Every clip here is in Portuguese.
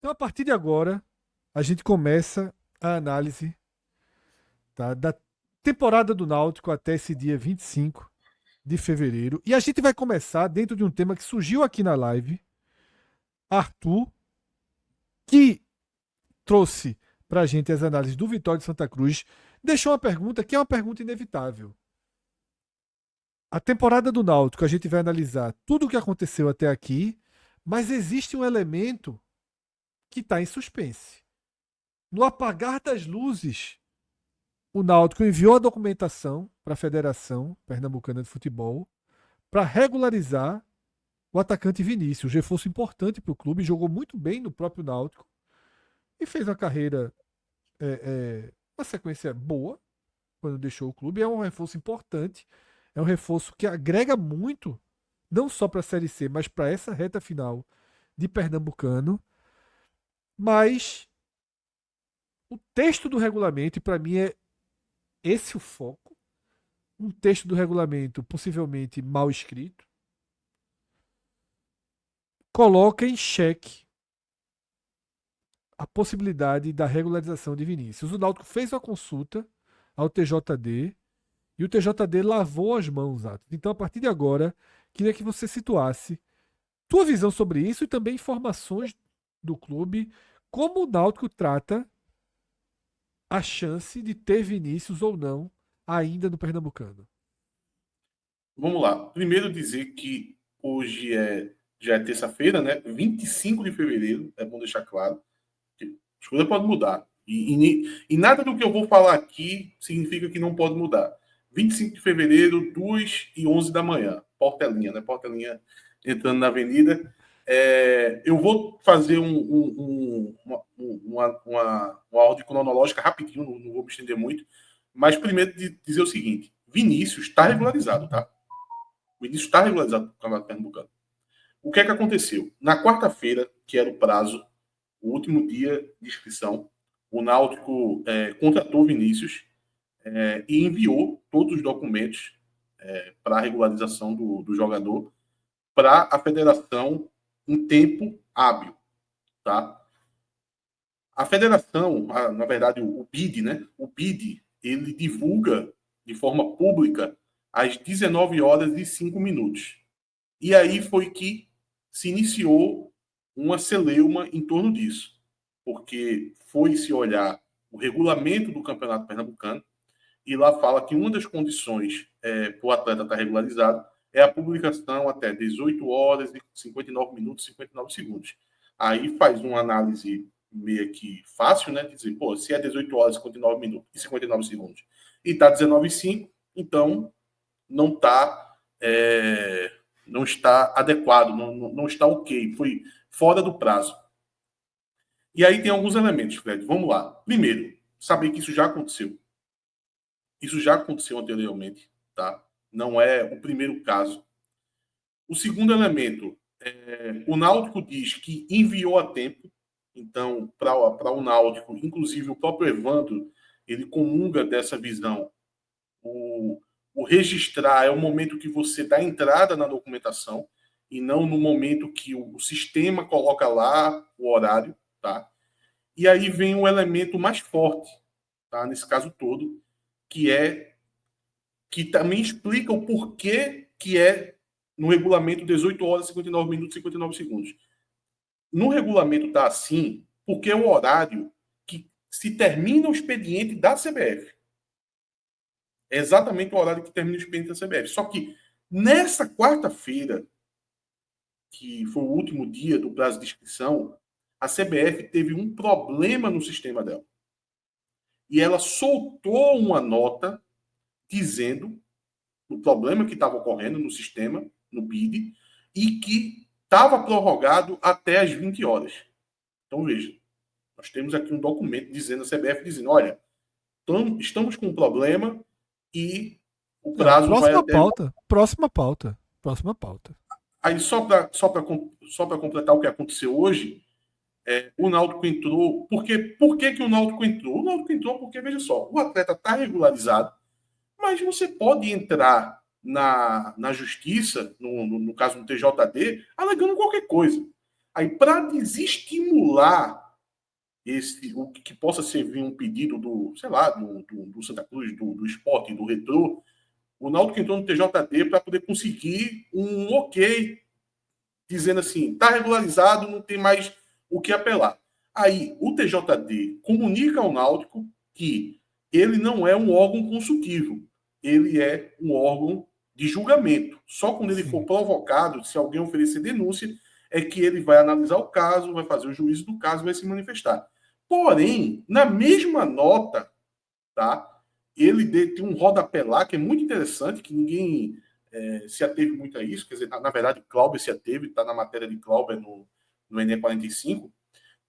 Então, a partir de agora, a gente começa a análise, tá, da temporada do Náutico até esse dia 25 de fevereiro. E a gente vai começar dentro de um tema que surgiu aqui na live. Arthur, que trouxe para a gente as análises do Vitória de Santa Cruz, deixou uma pergunta que é uma pergunta inevitável. A temporada do Náutico, a gente vai analisar tudo o que aconteceu até aqui, mas existe um elemento que está em suspense. No apagar das luzes, o Náutico enviou a documentação para a Federação Pernambucana de Futebol para regularizar o atacante Vinícius, reforço importante para o clube, jogou muito bem no próprio Náutico e fez uma carreira, uma sequência boa quando deixou o clube. É um reforço importante, é um reforço que agrega muito, não só para a Série C, mas para essa reta final de Pernambucano. Mas o texto do regulamento, e para mim é esse o foco, um texto do regulamento possivelmente mal escrito, coloca em xeque a possibilidade da regularização de Vinícius. O Náutico fez uma consulta ao TJD e o TJD lavou as mãos, Atos. Então, a partir de agora, queria que você situasse tua visão sobre isso e também informações do clube, como o Náutico trata a chance de ter Vinícius ou não ainda no Pernambucano. Vamos lá. Primeiro dizer que hoje já é terça-feira, né? 25 de fevereiro, é bom deixar claro. Que as coisas podem mudar. E nada do que eu vou falar aqui significa que não pode mudar. 25 de fevereiro, 2h11 da manhã. Portelinha, né? Portelinha entrando na avenida. Eu vou fazer uma ordem cronológica rapidinho, não vou me estender muito. Mas primeiro dizer o seguinte: Vinícius está regularizado, tá? O Vinícius está regularizado para o Campeonato Pernambucano. O que é que aconteceu? Na quarta-feira, que era o prazo, o último dia de inscrição, o Náutico contratou o Vinícius e enviou todos os documentos para a regularização do jogador para a federação em tempo hábil. Tá? A federação, na verdade, o BID, né? O BID, ele divulga de forma pública às 19h05. E aí foi que se iniciou uma celeuma em torno disso, porque foi se olhar o regulamento do Campeonato Pernambucano e lá fala que uma das condições para o atleta estar regularizado é a publicação até 18 horas e 59 minutos e 59 segundos. Aí faz uma análise meio que fácil, né? De dizer, pô, se é 18 horas e 59 minutos e 59 segundos e está 19h05, então não está não está adequado, não está ok, foi fora do prazo. E aí tem alguns elementos, Fred. Vamos lá. Primeiro, saber que isso já aconteceu. Isso já aconteceu anteriormente, tá? Não é o primeiro caso. O segundo elemento, o Náutico diz que enviou a tempo, então, para o Náutico, inclusive o próprio Evandro, ele comunga dessa visão. O registrar é o momento que você dá entrada na documentação e não no momento que o sistema coloca lá o horário, tá? E aí vem o elemento mais forte, tá? Nesse caso todo, que também explica o porquê que é no regulamento 18 horas, 59 minutos e 59 segundos. No regulamento está assim, porque é o horário que se termina o expediente da CBF. É exatamente o horário que termina o expediente da CBF. Só que nessa quarta-feira, que foi o último dia do prazo de inscrição, a CBF teve um problema no sistema dela. E ela soltou uma nota dizendo o problema que estava ocorrendo no sistema, no BID, e que estava prorrogado até as 20 horas. Então, veja, nós temos aqui um documento dizendo, a CBF dizendo, olha, estamos com um problema e o Não, prazo vai próxima até... pauta. Próxima pauta. Próxima pauta. Aí, só para completar o que aconteceu hoje, o Náutico entrou... Por que o Náutico entrou? O Náutico entrou porque, veja só, o atleta está regularizado, mas você pode entrar na justiça, no caso do TJD, alegando qualquer coisa. Aí, para desestimular o que possa servir um pedido do, sei lá, do Santa Cruz, do Sport, do Retrô, o Náutico entrou no TJD para poder conseguir um ok, dizendo assim, está regularizado, não tem mais o que apelar. Aí, o TJD comunica ao Náutico que ele não é um órgão consultivo, ele é um órgão de julgamento. Só quando ele for provocado, se alguém oferecer denúncia, é que ele vai analisar o caso, vai fazer o juízo do caso, vai se manifestar. Porém, na mesma nota, tá? Ele tem um rodapé lá que é muito interessante, que ninguém se ateve muito a isso. Quer dizer, na verdade, Clauber se ateve, está na matéria de Clauber no Enem 45,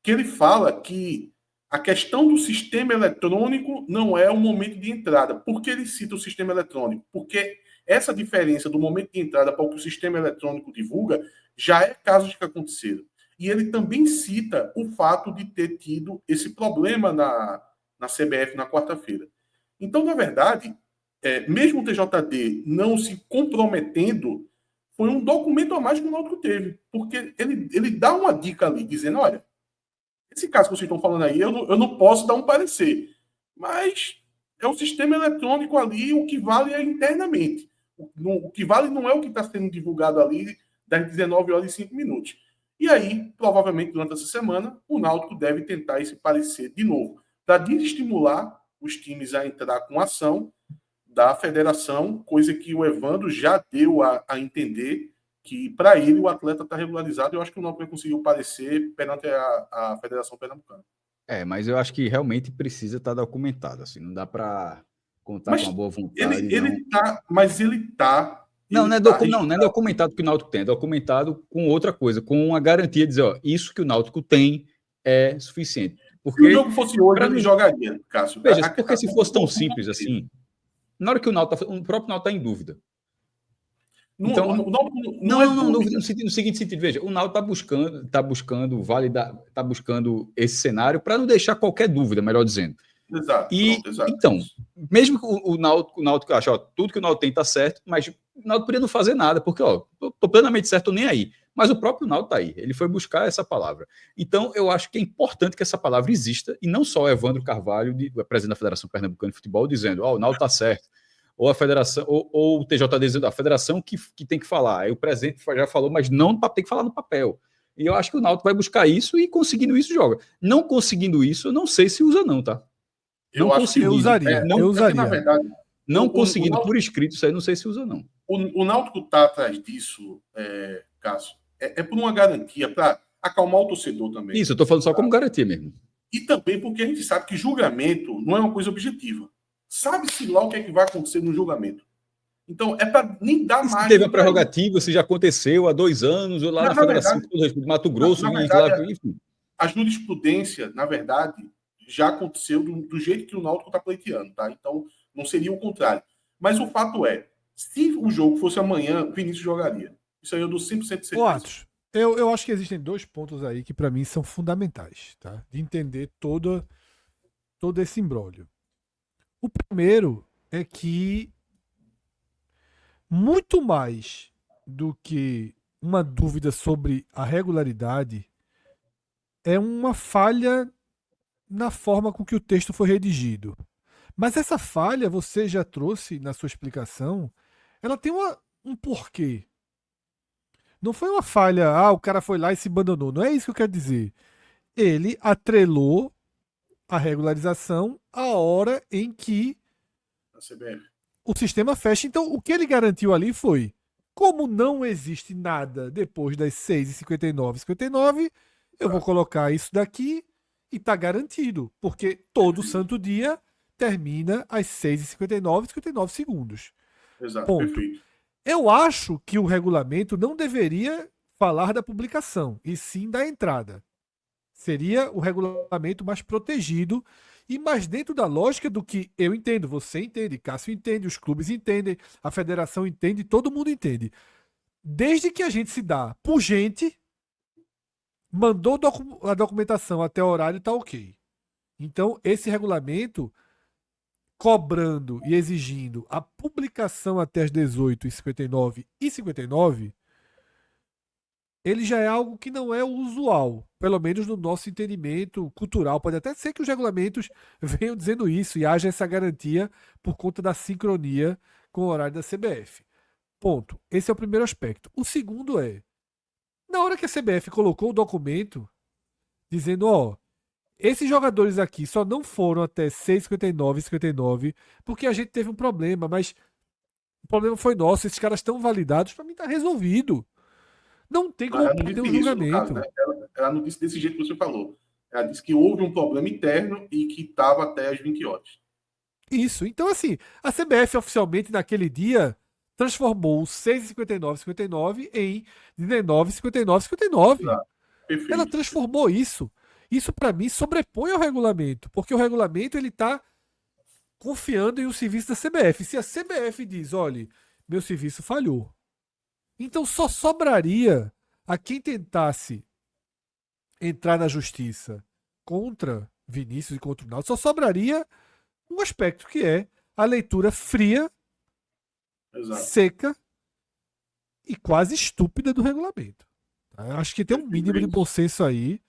que ele fala que a questão do sistema eletrônico não é o momento de entrada. Por que ele cita o sistema eletrônico? Porque essa diferença do momento de entrada para o que o sistema eletrônico divulga já é casos que aconteceram. E ele também cita o fato de ter tido esse problema na CBF na quarta-feira. Então, na verdade, mesmo o TJD não se comprometendo, foi um documento a mais que o Náutico teve. Porque ele dá uma dica ali, dizendo, olha, esse caso que vocês estão falando aí, eu não posso dar um parecer. Mas é o sistema eletrônico ali, o que vale é internamente. O que vale não é o que está sendo divulgado ali das 19 horas e 5 minutos. E aí, provavelmente, durante essa semana, o Náutico deve tentar esse parecer de novo, para desestimular os times a entrar com ação da federação, coisa que o Evandro já deu a entender que, para ele, o atleta está regularizado. Eu acho que o Náutico conseguiu parecer perante a Federação Pernambucana. Mas eu acho que realmente precisa estar documentado. Assim, não dá para contar com uma boa vontade. Ele tá. Não é documentado que o Náutico tem, é documentado com outra coisa, com uma garantia de dizer, ó, isso que o Náutico tem é suficiente. Porque, se o jogo fosse hoje, ele jogaria, Cássio. Veja, porque se fosse tão simples assim, na hora que o próprio Náutico está em dúvida. Então, não, no seguinte sentido, veja, o Náutico está buscando esse cenário para não deixar qualquer dúvida, melhor dizendo. Exato. Então, mesmo que o Náutico ache, ó, tudo que o Náutico tem está certo, mas o Náutico poderia não fazer nada, porque, ó, tô plenamente certo, tô nem aí. Mas o próprio Náutico tá aí, ele foi buscar essa palavra. Então, eu acho que é importante que essa palavra exista, e não só o Evandro Carvalho, o presidente da Federação Pernambucana de Futebol, dizendo, ó, o Náutico tá certo, ou a federação, ou o TJD dizendo, a federação que tem que falar. Aí o presidente já falou, mas não tem que falar no papel. E eu acho que o Náutico vai buscar isso e, conseguindo isso, joga. Não conseguindo isso, eu não sei se usa não, tá? Eu usaria. Na verdade, não conseguindo por escrito, isso aí não sei se usa não. O Náutico tá atrás disso, Cássio, por uma garantia, para acalmar o torcedor também. Isso, eu tô falando só como garantia mesmo. E também porque a gente sabe que julgamento não é uma coisa objetiva. Sabe-se lá o que é que vai acontecer no julgamento. Então, é para nem dar mais. Se teve a prerrogativa, se já aconteceu há 2 anos, ou lá na Federação de Mato Grosso, enfim. A jurisprudência, na verdade, já aconteceu do jeito que o Náutico está pleiteando, tá? Então, não seria o contrário. Mas o fato é, se o jogo fosse amanhã, Vinícius jogaria. Isso aí eu dou 100% de certeza. Ô, Atos, eu acho que existem 2 pontos aí que para mim são fundamentais, tá? De entender todo esse imbróglio. O primeiro é que muito mais do que uma dúvida sobre a regularidade é uma falha na forma com que o texto foi redigido. Mas essa falha, você já trouxe na sua explicação, ela tem um porquê. Não foi uma falha, o cara foi lá e se abandonou. Não é isso que eu quero dizer. Ele atrelou a regularização à hora em que o sistema fecha. Então, o que ele garantiu ali foi, como não existe nada depois das 6h59, 59, eu vou colocar isso daqui e está garantido, porque todo santo dia termina às 6h59, 59 segundos. Exato, ponto. Perfeito. Eu acho que o regulamento não deveria falar da publicação, e sim da entrada. Seria o regulamento mais protegido e mais dentro da lógica do que eu entendo, você entende, Cássio entende, os clubes entendem, a federação entende, todo mundo entende. Desde que a gente se dá por gente, mandou a documentação até o horário, tá ok. Então, esse regulamento, cobrando e exigindo a publicação até as 18h59 e 59, ele já é algo que não é usual, pelo menos no nosso entendimento cultural. Pode até ser que os regulamentos venham dizendo isso e haja essa garantia por conta da sincronia com o horário da CBF. Ponto. Esse é o primeiro aspecto. O segundo é, na hora que a CBF colocou o documento dizendo, ó, esses jogadores aqui só não foram até 6h59, 59, porque a gente teve um problema, mas o problema foi nosso, esses caras estão validados, pra mim tá resolvido. Não tem como Ela não perder um disse isso, no julgamento. caso, né? Ela não disse desse jeito que você falou. Ela disse que houve um problema interno e que estava até as 20 horas. Isso. Então, assim, a CBF oficialmente naquele dia transformou o 6h59, 59 em 19, 59, 59. Exato. Perfeito. Ela transformou isso. Isso, para mim, sobrepõe ao regulamento, porque o regulamento ele tá confiando em um serviço da CBF. Se a CBF diz, olha, meu serviço falhou, então só sobraria a quem tentasse entrar na justiça contra Vinícius e contra o Náutico, só sobraria um aspecto que é a leitura fria, Exato. seca e quase estúpida do regulamento. Eu acho que tem um mínimo de bom senso aí.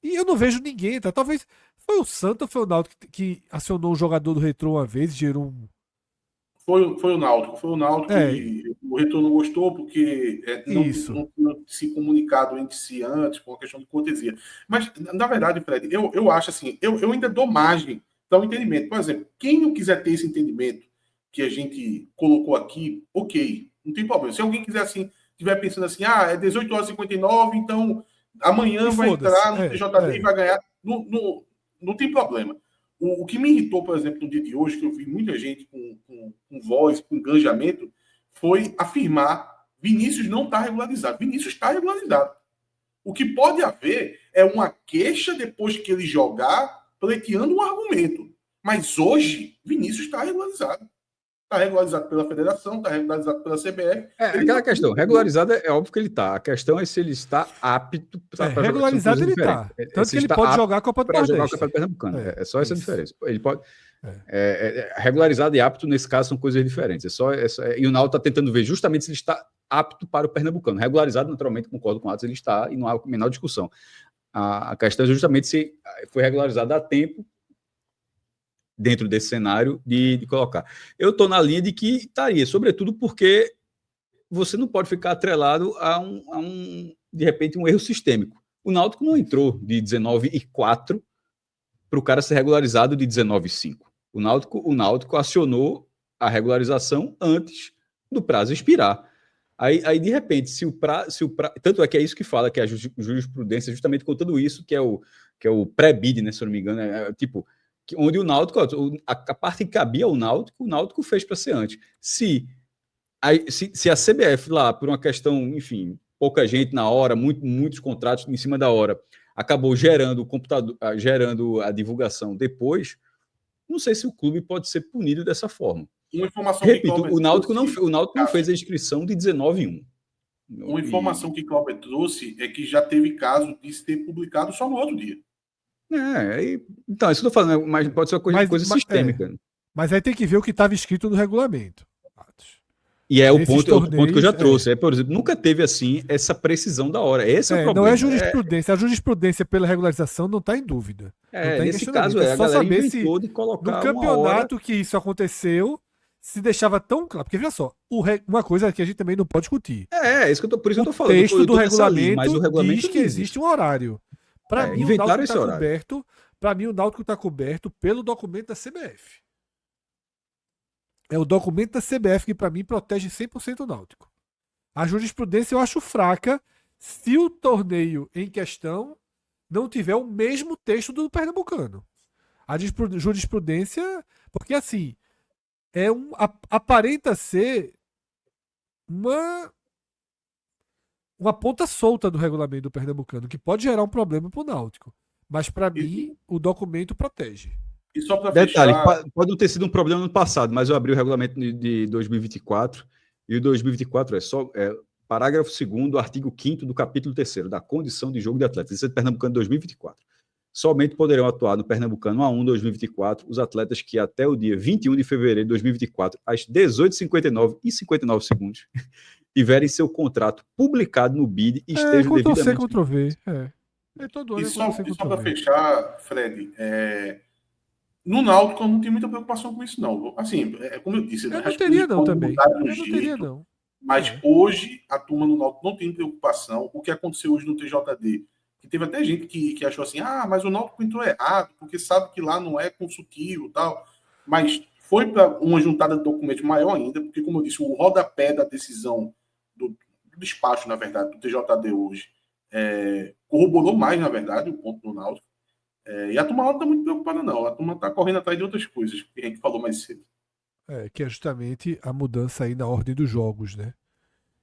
E eu não vejo ninguém, tá? Talvez foi o Santa ou foi o Náutico que acionou um jogador do Retrô uma vez e gerou um. Foi o Náutico. Foi o Náutico É. e o Retrô não gostou porque Isso. não tinha se comunicado entre si antes, por uma questão de cortesia. Mas, na verdade, Fred, eu acho assim, eu ainda dou margem para o entendimento. Por exemplo, quem não quiser ter esse entendimento que a gente colocou aqui, ok, não tem problema. Se alguém quiser assim, estiver pensando assim, é 18h59, então amanhã E vai foda-se. entrar no TJD e vai ganhar. Não tem problema. O que me irritou, por exemplo, no dia de hoje, que eu vi muita gente com voz, com engajamento, foi afirmar Vinícius não está regularizado. Vinícius está regularizado. O que pode haver é uma queixa depois que ele jogar, pleiteando um argumento. Mas hoje, Vinícius está regularizado. Está regularizado pela federação, está regularizado pela CBF. Aquela questão, regularizado é óbvio que ele está. A questão é se ele está apto para jogar. Regularizado ele está. Tanto que ele pode jogar a Copa do Nordeste. Jogar a Copa do Pernambucano. É só essa diferença. Ele pode. Regularizado e apto, nesse caso, são coisas diferentes. E o Náutico está tentando ver justamente se ele está apto para o Pernambucano. Regularizado, naturalmente, concordo com o Atos, ele está e não há a menor discussão. A questão é justamente se foi regularizado a tempo dentro desse cenário de colocar. Eu estou na linha de que estaria, sobretudo porque você não pode ficar atrelado a de repente, um erro sistêmico. O Náutico não entrou de 19h04 para o cara ser regularizado de 19h05. O Náutico acionou a regularização antes do prazo expirar. Aí de repente, se o prazo... Tanto é que é isso que fala, que a jurisprudência, justamente com tudo isso, que é o pré-bid, né, se eu não me engano, onde o Náutico, a parte que cabia ao Náutico, o Náutico fez para ser antes. Se a CBF lá, por uma questão, enfim, pouca gente na hora, muitos contratos em cima da hora, acabou gerando o computador, gerando a divulgação depois, não sei se o clube pode ser punido dessa forma. Uma informação Repito, o Náutico não fez a inscrição de 19h01. Uma informação que Cláudio trouxe é que já teve caso de se ter publicado só no outro dia. Então, isso que eu estou falando, mas pode ser uma coisa sistêmica. Mas aí tem que ver o que estava escrito no regulamento. E é o ponto que eu já trouxe. Por exemplo, nunca teve assim essa precisão da hora. Esse é o problema. Não é jurisprudência. A jurisprudência pela regularização não está em dúvida. Nesse caso a só galera saber se inventou de colocar no campeonato que isso aconteceu, se deixava tão claro. Porque, veja só, uma coisa que a gente também não pode discutir. Por isso que eu estou falando. O texto do regulamento, mas o regulamento diz que existe um horário. Para mim, o Náutico está coberto. Para mim, o Náutico está coberto pelo documento da CBF. É o documento da CBF que, para mim, protege 100% o Náutico. A jurisprudência eu acho fraca se o torneio em questão não tiver o mesmo texto do Pernambucano. A jurisprudência, porque assim, aparenta ser uma ponta solta do regulamento do Pernambucano, que pode gerar um problema para o Náutico. Mas, para mim, o documento protege. E só para detalhe, pode não ter sido um problema no passado, mas eu abri o regulamento de 2024 e o 2024 parágrafo 2º, artigo 5º do capítulo 3º, da condição de jogo de atletas. Isso é de Pernambucano 2024. somente poderão atuar no Pernambucano A1 2024 os atletas que até o dia 21 de fevereiro de 2024, às 18h59 e 59 segundos, tiverem seu contrato publicado no BID e estejam Ctrl C, devidamente... Ctrl V. Todo ano E é só, Ctrl C, e só Ctrl para V. fechar, Fred, no Náutico eu não tenho muita preocupação com isso, não. Assim, como eu disse, Eu não as coisas teria, não, podem também. mudar de um Eu não teria, jeito, não. mas hoje a turma no Náutico não tem preocupação. O que aconteceu hoje no TJD, que teve até gente que achou assim, mas o Náutico entrou errado, porque sabe que lá não é consultivo e tal. Mas foi para uma juntada de documentos maior ainda, porque, como eu disse, o rodapé da decisão do despacho, na verdade, do TJD hoje, corroborou mais, na verdade, o ponto do Náutico. E a turma não está muito preocupada, não. A turma está correndo atrás de outras coisas, que a gente falou mais cedo. Que é justamente a mudança aí na ordem dos jogos, né?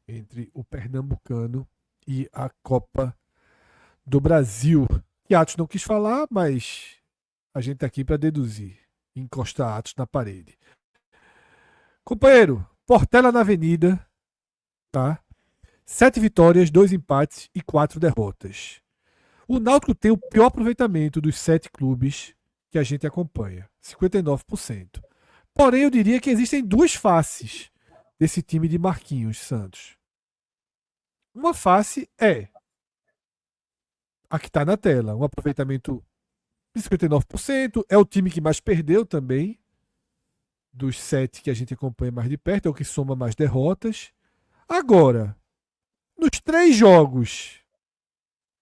Entre o Pernambucano e a Copa do Brasil. Que Atos não quis falar, mas a gente tá aqui para deduzir. Encostar Atos na parede. Companheiro, Portela na Avenida, tá? 7 vitórias, 2 empates e 4 derrotas. O Náutico tem o pior aproveitamento dos 7 clubes que a gente acompanha, 59%. Porém, eu diria que existem duas faces desse time de Marquinhos Santos. Uma face é a que está na tela, um aproveitamento de 59%, é o time que mais perdeu também, dos 7 que a gente acompanha mais de perto, é o que soma mais derrotas. Agora, nos 3 jogos,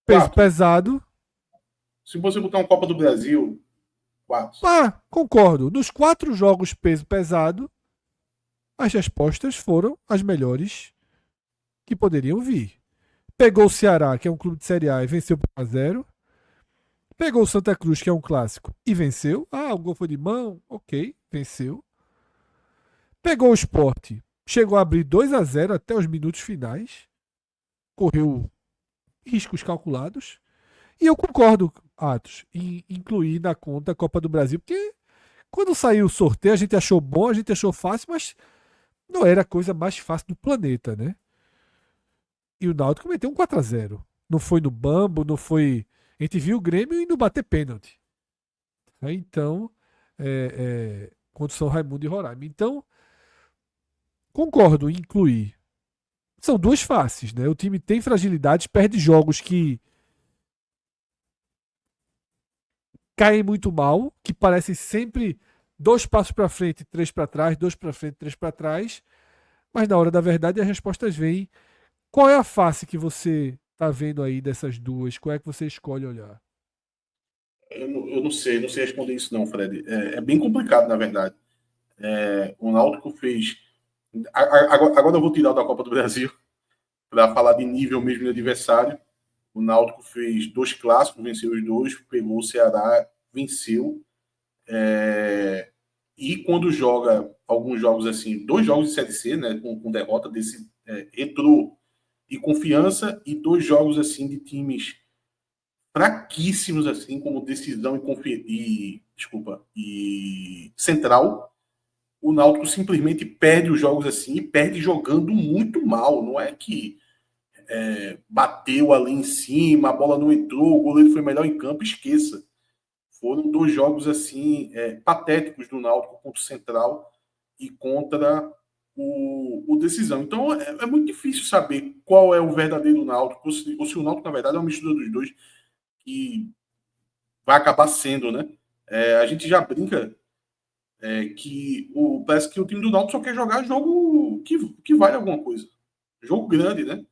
peso pesado. Se você botar uma Copa do Brasil, 4. Concordo. Nos 4 jogos peso pesado, as respostas foram as melhores que poderiam vir. Pegou o Ceará, que é um clube de Série A, e venceu por 1-0. Pegou o Santa Cruz, que é um clássico, e venceu. O gol foi de mão, ok, venceu. Pegou o Sport, chegou a abrir 2-0 até os minutos finais. Correu riscos calculados. E eu concordo, Atos, em incluir na conta a Copa do Brasil, porque quando saiu o sorteio a gente achou bom, a gente achou fácil, mas não era a coisa mais fácil do planeta, né? E o Náutico meteu um 4-0. Não foi no bambo, não foi... A gente viu o Grêmio indo bater pênalti. Então, contra o São Raimundo e Roraima. Então, concordo em incluir. São duas faces, né? O time tem fragilidades, perde jogos que caem muito mal, que parecem sempre 2 passos para frente, 3 para trás, 2 para frente, 3 para trás. Mas na hora da verdade as respostas vêm. Qual é a face que você está vendo aí dessas duas? Qual é que você escolhe olhar? Eu não sei responder isso não, Fred. É bem complicado, na verdade. O Náutico fez... Agora eu vou tirar da Copa do Brasil para falar de nível mesmo de adversário. O Náutico fez 2 clássicos, venceu os 2, pegou o Ceará, venceu. E quando joga alguns jogos assim, 2 jogos de Série C, né, com derrota desse Retrô e Confiança, e 2 jogos assim de times fraquíssimos, assim, como Decisão e Central, o Náutico simplesmente perde os jogos assim e perde jogando muito mal. Não é que bateu ali em cima, a bola não entrou, o goleiro foi melhor em campo, esqueça. Foram 2 jogos assim patéticos do Náutico contra o Central e contra o Decisão. Então é muito difícil saber qual é o verdadeiro Náutico, ou se o Náutico, na verdade, é uma mistura dos dois, que vai acabar sendo, né? A gente já brinca que parece que o time do Náutico só quer jogar jogo que vale alguma coisa. Jogo grande, né?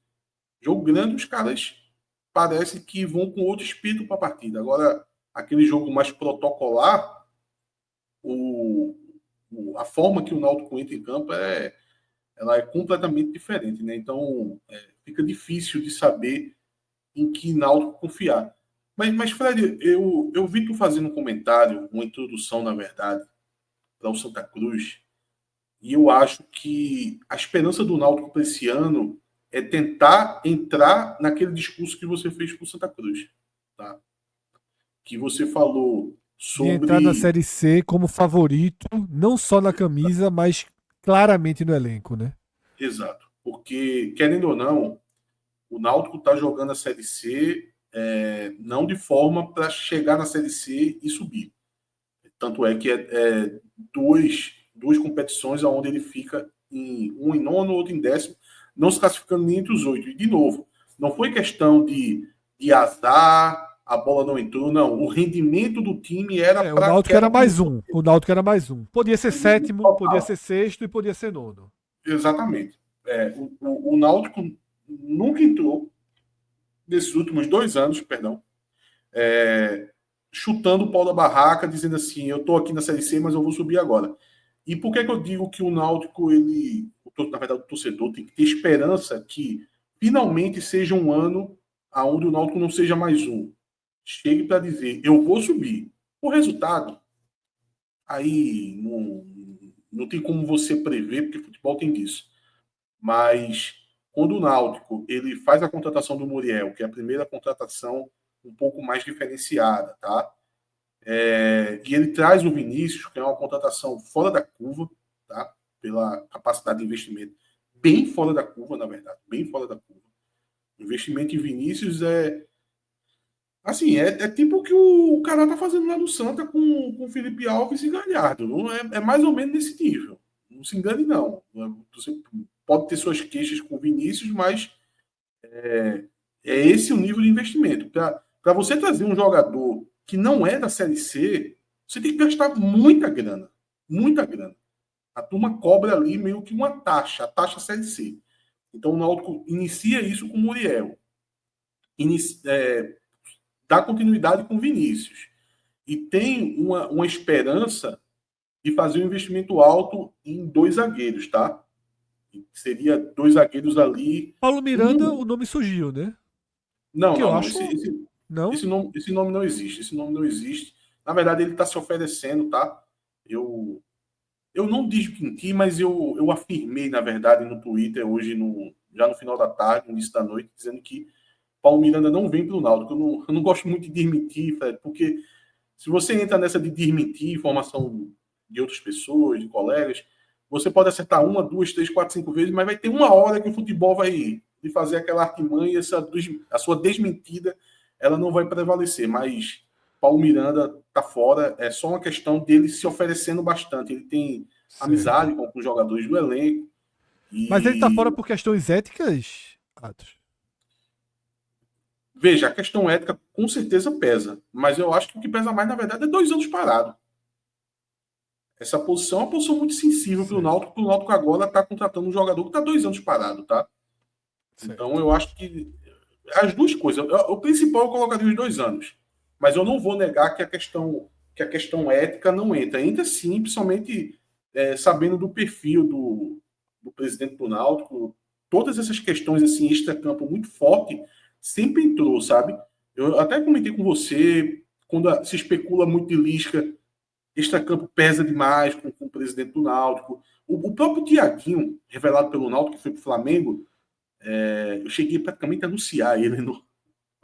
Jogo grande, os caras parece que vão com outro espírito para a partida. Agora, aquele jogo mais protocolar, a forma que o Náutico entra em campo ela é completamente diferente, né? Então, fica difícil de saber em que Náutico confiar. Mas Fred, eu vi tu fazendo um comentário, uma introdução, na verdade, para o Santa Cruz, e eu acho que a esperança do Náutico para esse ano é tentar entrar naquele discurso que você fez para o Santa Cruz, tá? Que você falou De entrar na sobre... Série C como favorito, não só na camisa, mas claramente no elenco, né? Exato. Porque, querendo ou não, o Náutico está jogando a Série C não de forma para chegar na Série C e subir. Tanto é que duas competições onde ele fica um em nono, outro em décimo, não se classificando nem entre os 8. E, de novo, não foi questão de azar, a bola não entrou, não. O rendimento do time era O para... Náutico era mais um. O Náutico era mais um. Podia ser sétimo, total. podia ser sexto e podia ser nono. Exatamente. O Náutico nunca entrou, nesses últimos 2 anos, perdão, chutando o pau da barraca, dizendo assim, eu estou aqui na Série C, mas eu vou subir agora. E por que eu digo que o Náutico, na verdade, o torcedor tem que ter esperança que finalmente seja um ano onde o Náutico não seja mais um. Chegue para dizer, eu vou subir. O resultado, aí não tem como você prever, porque futebol tem disso. Mas quando o Náutico ele faz a contratação do Muriel, que é a primeira contratação um pouco mais diferenciada, tá? E ele traz o Vinícius, que é uma contratação fora da curva, tá? Pela capacidade de investimento, bem fora da curva, na verdade, bem fora da curva. O investimento em Vinícius assim, tipo o que o cara tá fazendo lá no Santa com o Felipe Alves e Galhardo. Não é mais ou menos nesse nível. Não se engane, não. Você pode ter suas queixas com o Vinícius, mas é esse o nível de investimento. Para você trazer um jogador que não é da Série C, você tem que gastar muita grana. Muita grana. A turma cobra ali meio que uma taxa, a taxa Série C. Então o Náutico inicia isso com o Muriel. Dá continuidade com o Vinícius. E tem uma esperança de fazer um investimento alto em 2 zagueiros, tá? Seria 2 zagueiros ali. Paulo Miranda, o nome surgiu, né? Não, que não, eu não. acho... não. Esse nome não existe. Esse nome não existe. Na verdade, ele está se oferecendo, tá? Eu não desmenti, mas eu afirmei, na verdade, no Twitter hoje, já no final da tarde, no início da noite, dizendo que Paulo Miranda não vem para o Náutico. Eu não gosto muito de desmentir, Fred, porque se você entra nessa de desmentir informação de outras pessoas, de colegas, você pode acertar 1, 2, 3, 4, 5 vezes, mas vai ter uma hora que o futebol vai lhe fazer aquela artimanha e a sua desmentida ela não vai prevalecer. Mas Paulo Miranda está fora, é só uma questão dele se oferecendo bastante. Ele tem amizade com os jogadores do elenco. Mas ele está fora por questões éticas, Atos? Veja, a questão ética com certeza pesa, mas eu acho que o que pesa mais, na verdade, é 2 anos parado. Essa posição é uma posição muito sensível para o Náutico, porque o Náutico agora está contratando um jogador que está 2 anos parado, tá? Certo. Então eu acho que as duas coisas. O principal eu colocaria os 2 anos, mas eu não vou negar que a questão ética não entra. Entra sim, principalmente sabendo do perfil do presidente do Náutico, todas essas questões assim extra-campo muito forte sempre entrou, sabe? Eu até comentei com você, quando se especula muito de Lisca, extra-campo pesa demais com o presidente do Náutico. O próprio Tiaguinho, revelado pelo Náutico, que foi para o Flamengo, eu cheguei praticamente a anunciar ele numa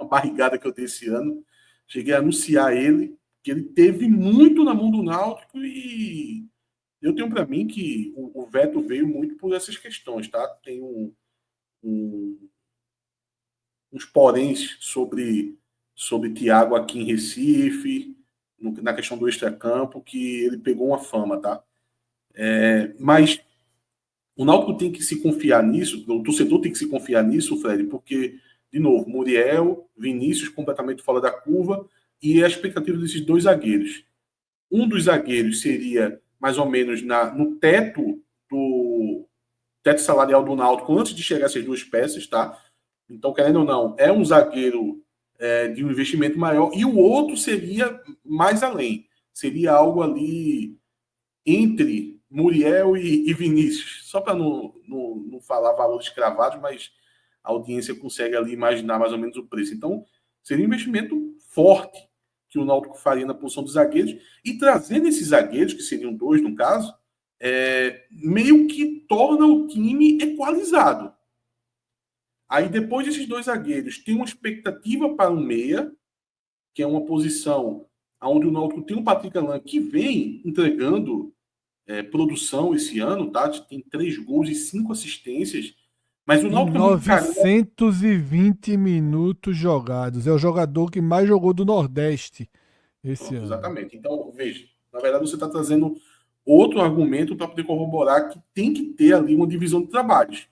barrigada que eu dei esse ano. Cheguei a anunciar ele, que ele teve muito na mão do Náutico e eu tenho para mim que o veto veio muito por essas questões, tá? Tem uns poréns sobre Thiago aqui em Recife, na questão do extracampo, que ele pegou uma fama, tá? Mas o Náutico tem que se confiar nisso, o torcedor tem que se confiar nisso, Fred, porque, de novo, Muriel, Vinícius completamente fora da curva e a expectativa desses 2 zagueiros. Um dos zagueiros seria mais ou menos no teto salarial do Náutico antes de chegar essas 2 peças, tá? Então, querendo ou não, é um zagueiro de um investimento maior, e o outro seria mais além. Seria algo ali entre Muriel e Vinícius. Só para não falar valores cravados, mas a audiência consegue ali imaginar mais ou menos o preço. Então, seria um investimento forte que o Náutico faria na posição dos zagueiros, e trazendo esses zagueiros, que seriam 2 no caso, meio que torna o time equalizado. Aí, depois desses 2 zagueiros, tem uma expectativa para um meia, que é uma posição onde o Náutico tem o Patrick Alain, que vem entregando produção esse ano, tá? Tem 3 gols e 5 assistências, Mas o Náutico é muito carente. 920 minutos jogados. É o jogador que mais jogou do Nordeste esse ano. Exatamente. Então, veja, na verdade você está trazendo outro argumento para poder corroborar que tem que ter ali uma divisão de trabalhos.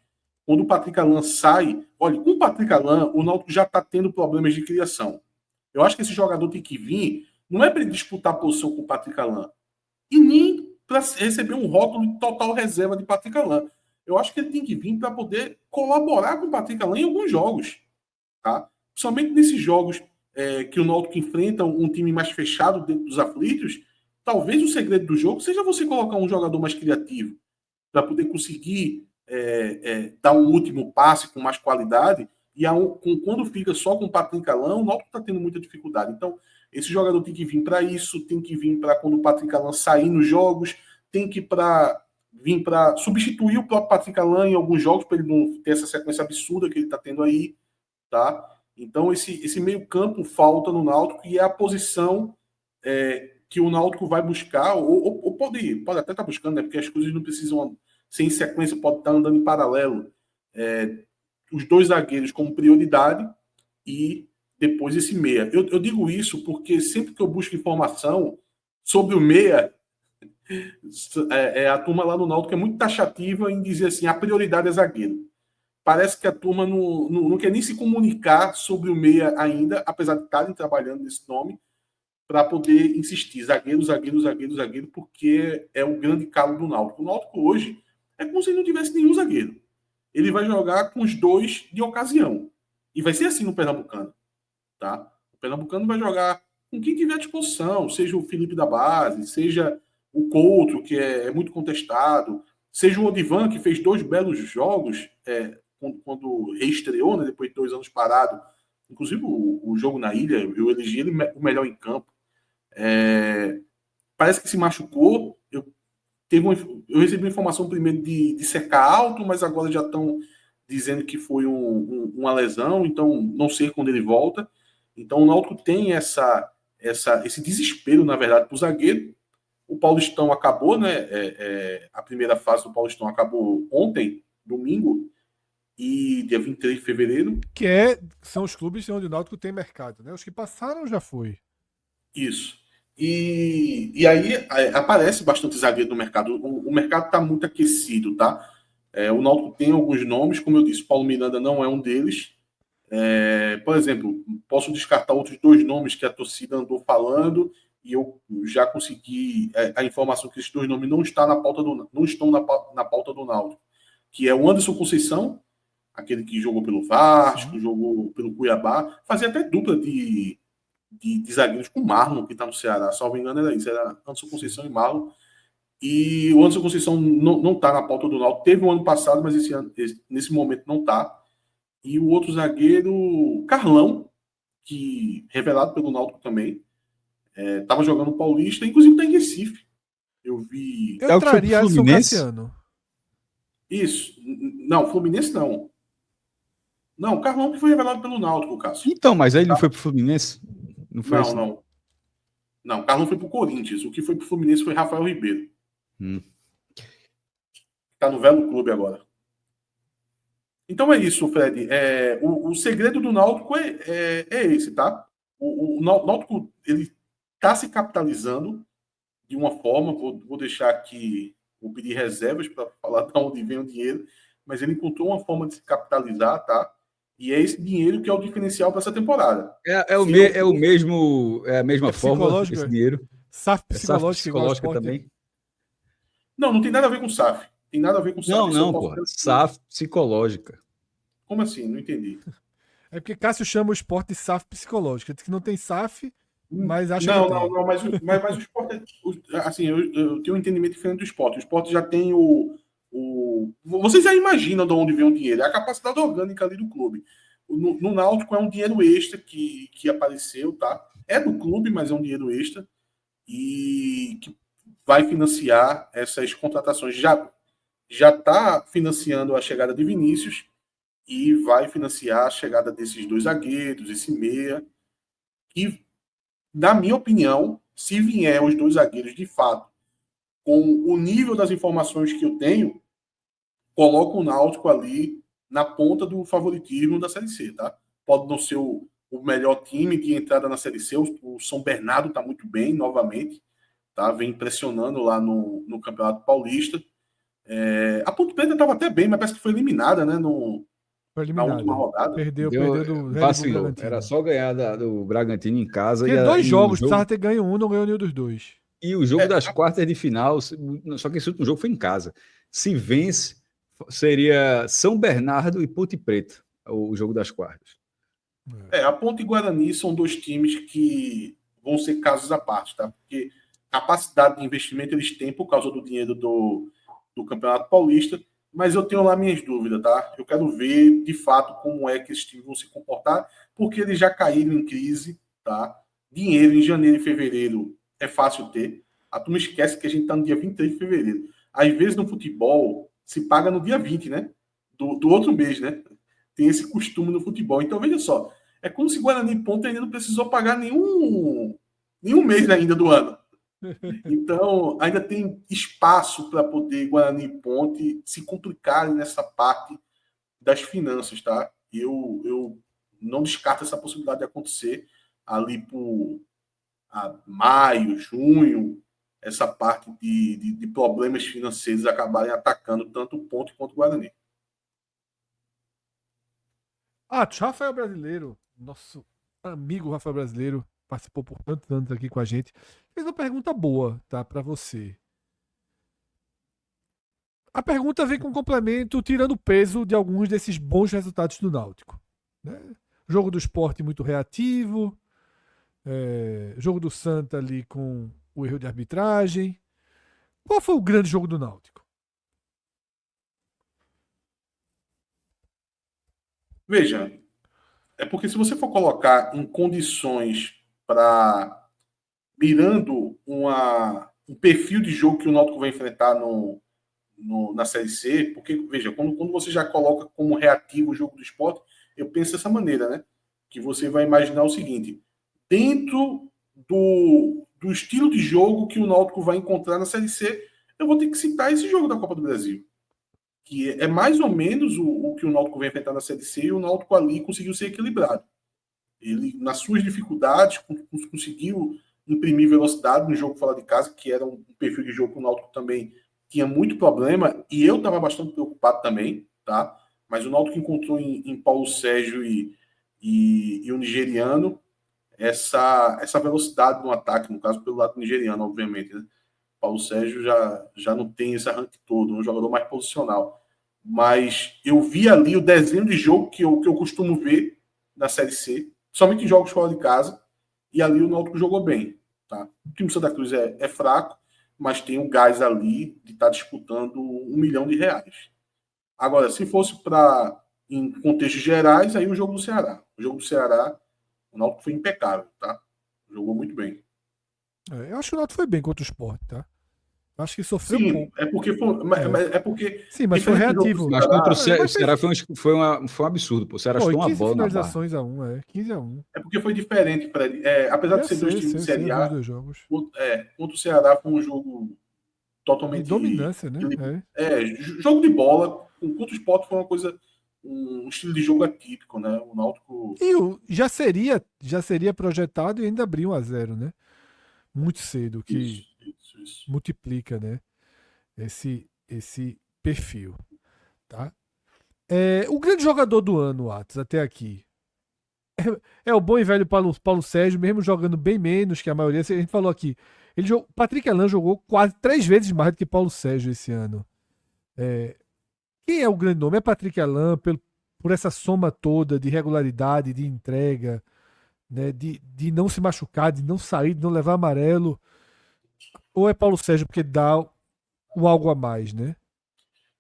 Quando o Patrick Alain sai, olha, com o Patrick Alain, o Náutico já está tendo problemas de criação. Eu acho que esse jogador tem que vir, não é para ele disputar a posição com o Patrick Alain, e nem para receber um rótulo de total reserva de Patrick Alain. Eu acho que ele tem que vir para poder colaborar com o Patrick Alain em alguns jogos. Tá? Principalmente nesses jogos que o Náutico enfrenta um time mais fechado dentro dos aflitos, talvez o segredo do jogo seja você colocar um jogador mais criativo para poder conseguir dar um último passe com mais qualidade. E quando fica só com o Patrick Alain, o Náutico está tendo muita dificuldade. Então, esse jogador tem que vir para isso, tem que vir para quando o Patrick Alain sair nos jogos, tem que vir para substituir o próprio Patrick Alain em alguns jogos, para ele não ter essa sequência absurda que ele está tendo aí. Tá? Então, esse meio campo falta no Náutico e é a posição que o Náutico vai buscar, ou pode até estar buscando, né? Porque as coisas não precisam ser em sequência, pode estar andando em paralelo. Os dois zagueiros como prioridade e depois esse meia. Eu digo isso porque sempre que eu busco informação sobre o meia, a turma lá no Náutico é muito taxativa em dizer assim, a prioridade é zagueiro. Parece que a turma não quer nem se comunicar sobre o meia ainda, apesar de estarem trabalhando nesse nome, para poder insistir. Zagueiro, zagueiro, zagueiro, zagueiro, porque é o grande calo do Náutico. O Náutico hoje é como se ele não tivesse nenhum zagueiro. Ele vai jogar com os dois de ocasião. E vai ser assim no Pernambucano. Tá? O Pernambucano vai jogar com quem tiver à disposição, seja o Felipe da base, seja o Couto, que é muito contestado, seja o Odivan, que fez 2 belos jogos quando reestreou, né, depois de 2 anos parado. Inclusive o jogo na Ilha, eu elegi ele o melhor em campo. Parece que se machucou. Eu recebi uma informação primeiro de secar alto, mas agora já estão dizendo que foi uma lesão, então não sei quando ele volta. Então o Náutico tem esse desespero, na verdade, para o zagueiro. O Paulistão acabou, né? A primeira fase do Paulistão acabou ontem, domingo, e dia 23 de fevereiro. Que são os clubes onde o Náutico tem mercado, né? Os que passaram já foi. Isso. E aí aparece bastante zagueiro no mercado. O mercado está muito aquecido, tá? O Náutico tem alguns nomes, como eu disse, Paulo Miranda não é um deles. Por exemplo, posso descartar outros 2 nomes que a torcida andou falando e eu já consegui a informação que esses 2 nomes não estão na pauta do Náutico, que é o Anderson Conceição, aquele que jogou pelo Vasco, jogou pelo Cuiabá, fazia até dupla de zagueiros com o Marlon, que está no Ceará, salvo engano era isso, era Anderson Conceição e Marlon. E o Anderson Conceição não está na pauta do Náutico, teve um ano passado, mas nesse momento não está. E o outro zagueiro, Carlão, que revelado pelo Náutico também, estava jogando Paulista, inclusive está em Recife. Eu vi. Eu traria Alisson Cassiano. Isso. Não, Fluminense não. Não, o Carlão que foi revelado pelo Náutico, Cássio. Então, mas aí ele não foi pro Fluminense? Não, foi assim? Não, o Carlão foi pro Corinthians. O que foi pro Fluminense foi Rafael Ribeiro. Tá no velho clube agora. Então é isso, Fred. O segredo do Náutico é esse, tá? O Náutico, ele tá se capitalizando de uma forma, vou deixar aqui, vou pedir reservas para falar de onde vem o dinheiro, mas ele encontrou uma forma de se capitalizar, tá? E é esse dinheiro que é o diferencial para essa temporada. É a mesma forma, esse dinheiro. SAF psicológica também. Não tem nada a ver com SAF. Tem nada a ver com SAF. Não, porra. SAF psicológica. Como assim? Não entendi. É porque Cássio chama o esporte de SAF psicológica. Diz que não tem SAF, mas acha que tem. Não, mas o esporte... Assim, eu tenho um entendimento diferente do esporte. O esporte já tem vocês já imaginam de onde vem o dinheiro. É a capacidade orgânica ali do clube. No Náutico é um dinheiro extra que apareceu, tá? É do clube, mas é um dinheiro extra e que vai financiar essas contratações. Já está financiando a chegada de Vinícius e vai financiar a chegada desses 2 zagueiros, esse meia. E, na minha opinião, se vier os 2 zagueiros de fato, com o nível das informações que eu tenho, coloca o Náutico ali na ponta do favoritismo da Série C, tá? Pode não ser o melhor time de entrada na Série C, o São Bernardo está muito bem, novamente, tá? Vem impressionando lá no Campeonato Paulista. A Ponte Preta estava até bem, mas parece que foi eliminada, né, Foi na eliminado. última rodada. Perdeu do Red Bull Vacilou. Bragantino. Era só ganhar do Bragantino em casa. Tinha 2 jogos, o jogo, precisava ter ganho um, não ganhou nenhum dos 2. e o jogo das quartas de final, só que esse último jogo foi em casa. Se vence, seria São Bernardo e Ponte Preta, o jogo das quartas. A Ponte e Guarani são 2 times que vão ser casos à parte, tá? Porque capacidade de investimento eles têm por causa do dinheiro do Campeonato Paulista, mas eu tenho lá minhas dúvidas, tá? Eu quero ver, de fato, como é que esses times vão se comportar, porque eles já caíram em crise, tá? Dinheiro em janeiro e fevereiro é fácil ter. A turma esquece que a gente está no dia 23 de fevereiro. Às vezes, no futebol, se paga no dia 20, né? Do outro mês, né? Tem esse costume no futebol. Então, veja só, é como se Guarani e Ponte ainda não precisou pagar nenhum mês ainda do ano. Então, ainda tem espaço para poder Guarani e Ponte se complicarem nessa parte das finanças, tá? Eu não descarto essa possibilidade de acontecer ali por maio, junho, essa parte de problemas financeiros acabarem atacando tanto o Ponte quanto o Guarani. Rafael Brasileiro, nosso amigo Rafael Brasileiro, participou por tantos anos aqui com a gente, fez uma pergunta boa, tá, para você. A pergunta vem com complemento, tirando o peso de alguns desses bons resultados do Náutico. Né? Jogo do Sport muito reativo, jogo do Santa ali com o erro de arbitragem. Qual foi o grande jogo do Náutico? Veja, é porque se você for colocar em condições para mirando um perfil de jogo que o Náutico vai enfrentar na Série C, porque, veja, quando você já coloca como reativo o jogo do Sport, eu penso dessa maneira, né? Que você vai imaginar o seguinte, dentro do estilo de jogo que o Náutico vai encontrar na Série C, eu vou ter que citar esse jogo da Copa do Brasil, que é mais ou menos o que o Náutico vai enfrentar na Série C, e o Náutico ali conseguiu ser equilibrado. Ele, nas suas dificuldades, conseguiu imprimir velocidade no jogo fora de casa, que era um perfil de jogo que o Náutico também tinha muito problema, e eu estava bastante preocupado também, tá? Mas o Náutico encontrou em Paulo Sérgio e o nigeriano essa velocidade no ataque, no caso pelo lado nigeriano, obviamente, né? Paulo Sérgio já não tem esse arranque todo, um jogador mais posicional. Mas eu vi ali o desenho de jogo que eu costumo ver na Série C, somente em jogos fora de casa, e ali o Náutico jogou bem. Tá? O time do Santa Cruz é fraco, mas tem um gás ali de estar disputando R$1 milhão. Agora, se fosse em contextos gerais, aí o jogo do Ceará. O jogo do Ceará, o Náutico foi impecável, tá? Jogou muito bem. Eu acho que o Náutico foi bem contra o Sport, tá? Eu acho que sofreu Sim, pouco. É porque... Sim, mas foi reativo. Mas contra o Ceará foi um absurdo, pô. O Ceará chutou uma 15 bola na barra. finalizações a 1, 15-1. É porque foi diferente, Fred. Apesar de ser dois times de Série A, dois jogos. contra o Ceará foi um jogo totalmente... De dominância, né? Jogo de bola. Contra o Sport foi uma coisa... Um estilo de jogo atípico, né? O Náutico... E já seria projetado e ainda abriu 1-0, né? Muito cedo, que isso. multiplica, né? Esse perfil, tá? O grande jogador do ano, Atos, até aqui, é o bom e velho Paulo Sérgio, mesmo jogando bem menos que a maioria. A gente falou aqui, Patrick Alain jogou quase 3 vezes mais do que Paulo Sérgio esse ano. Quem é o grande nome? É Patrick Alain, por essa soma toda de regularidade, de entrega, né? De não se machucar, de não sair, de não levar amarelo. Ou é Paulo Sérgio porque dá o algo a mais, né?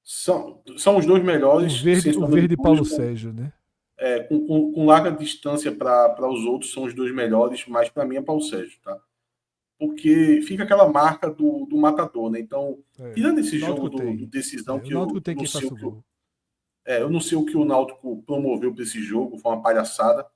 São os dois melhores. O verde Paulo Sérgio, né? Com larga distância para os outros, são os dois melhores, mas para mim é Paulo Sérgio, tá? Porque fica aquela marca do matador, né? Então, tirando esse jogo do decisão, que o Náutico tem eu quem não sei faça o gol. Eu não sei o que o Náutico promoveu para esse jogo, foi uma palhaçada,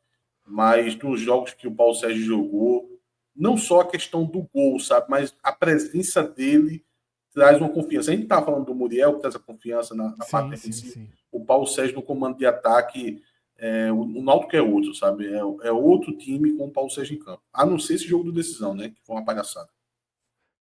mas nos jogos que o Paulo Sérgio jogou, não só a questão do gol, sabe? Mas a presença dele traz uma confiança. A gente estava falando do Muriel, que traz a confiança na parte defensiva. O o Paulo Sérgio no comando de ataque, o Náutico é outro, sabe? É outro time com o Paulo Sérgio em campo. A não ser esse jogo de decisão, né? Que foi uma palhaçada.